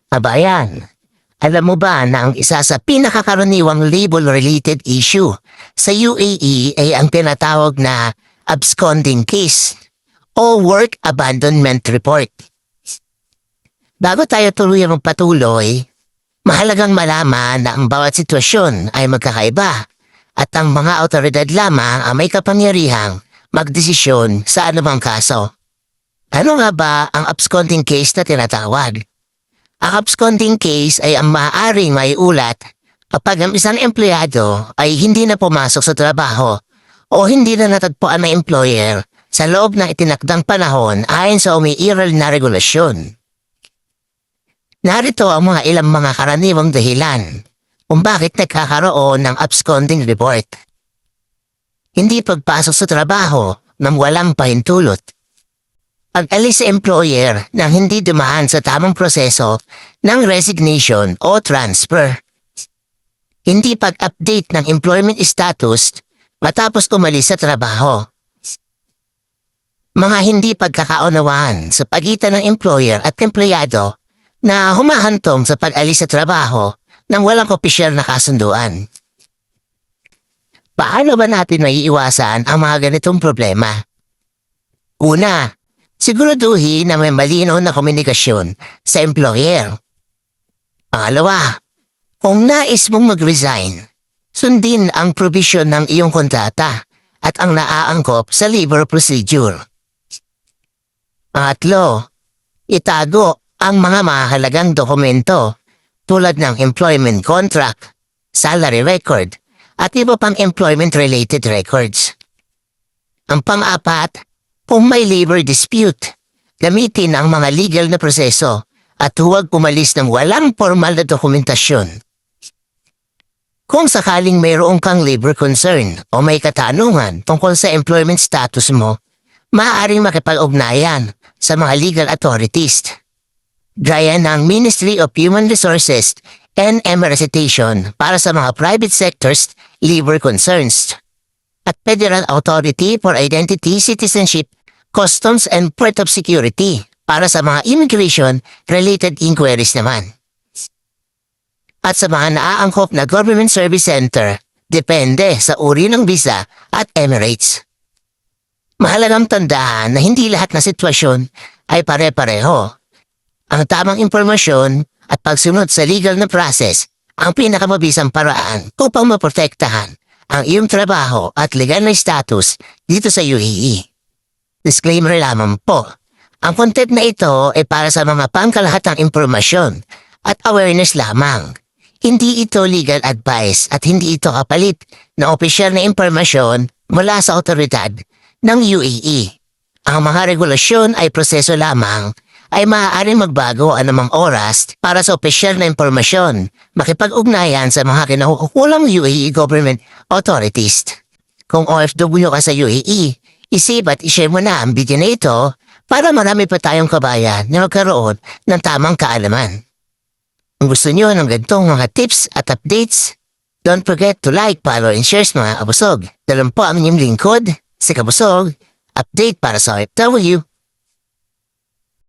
Abayan, alam mo ba na ang isa sa pinakakaraniwang labor-related issue sa UAE ay ang tinatawag na absconding case o work abandonment report? Bago tayo tuluyang magpatuloy, mahalagang malaman na ang bawat sitwasyon ay magkakaiba at ang mga awtoridad lamang ang may kapangyarihang magdesisyon sa anumang kaso. Ano nga ba ang absconding case na tinatawag? Ang absconding case ay ang maaaring maiulat kapag ang isang empleyado ay hindi na pumasok sa trabaho o hindi na natagpuan ng employer sa loob ng itinakdang panahon ayon sa umiiral na regulasyon. Narito ang ilang mga karaniwang dahilan kung bakit nagkakaroon ng absconding report. Hindi pagpasok sa trabaho nang walang pahintulot. Pag-alis sa employer nang hindi dumaan sa tamang proseso ng resignation o transfer. Hindi pag-update ng employment status matapos umalis sa trabaho. Mga hindi pagkakaunawaan sa pagitan ng employer at empleyado na humahantong sa pag-alis sa trabaho nang walang opisyal na kasunduan. Paano ba natin maiiwasan ang mga ganitong problema? Una, siguraduhin na may malinaw na komunikasyon sa employer. Pangalawa, kung nais mong mag-resign, sundin ang provision ng iyong kontrata at ang naaangkop sa labor procedure. Pangatlo, itago ang mga mahalagang dokumento tulad ng employment contract, salary record, at iba pang employment-related records. Ang pang-apat, kung may labor dispute, gamitin ang mga legal na proseso at huwag umalis ng walang formal na dokumentasyon. Kung sakaling mayroong kang labor concern o may katanungan tungkol sa employment status mo, maaaring makipag-ugnayan sa mga legal authorities. Gaya ng Ministry of Human Resources and Recitation para sa mga private sectors labor concerns at Federal Authority for Identity, Citizenship, Customs and Port of Security para sa mga immigration-related inquiries naman. At sa mga naaangkop na Government Service Center, depende sa uri ng visa at Emirates. Mahalagang tandaan na hindi lahat na sitwasyon ay pare-pareho. Ang tamang impormasyon at pagsunod sa legal na process ang pinakamabisang paraan upang maprotektahan ang iyong trabaho at legal na status dito sa UAE. Disclaimer lamang po, ang content na ito ay para sa mga pangkalahatang impormasyon at awareness lamang. Hindi ito legal advice at hindi ito kapalit na opisyal na impormasyon mula sa otoridad ng UAE. Ang mga regulasyon ay proseso lamang ay maaaring magbago anumang oras para sa opisyal na impormasyon, makipag-ugnayan sa mga kinakukulang UAE government authorities. Kung OFW ka sa UAE, isip at ishare mo na ang video na ito para marami pa tayong kabayan na magkaroon ng tamang kaalaman. Kung gusto niyo ng ganitong mga tips at updates, don't forget to like, follow, and share mga kabusog. Dalam po ang inyong lingkod, si Kabusog, update para sa OFW.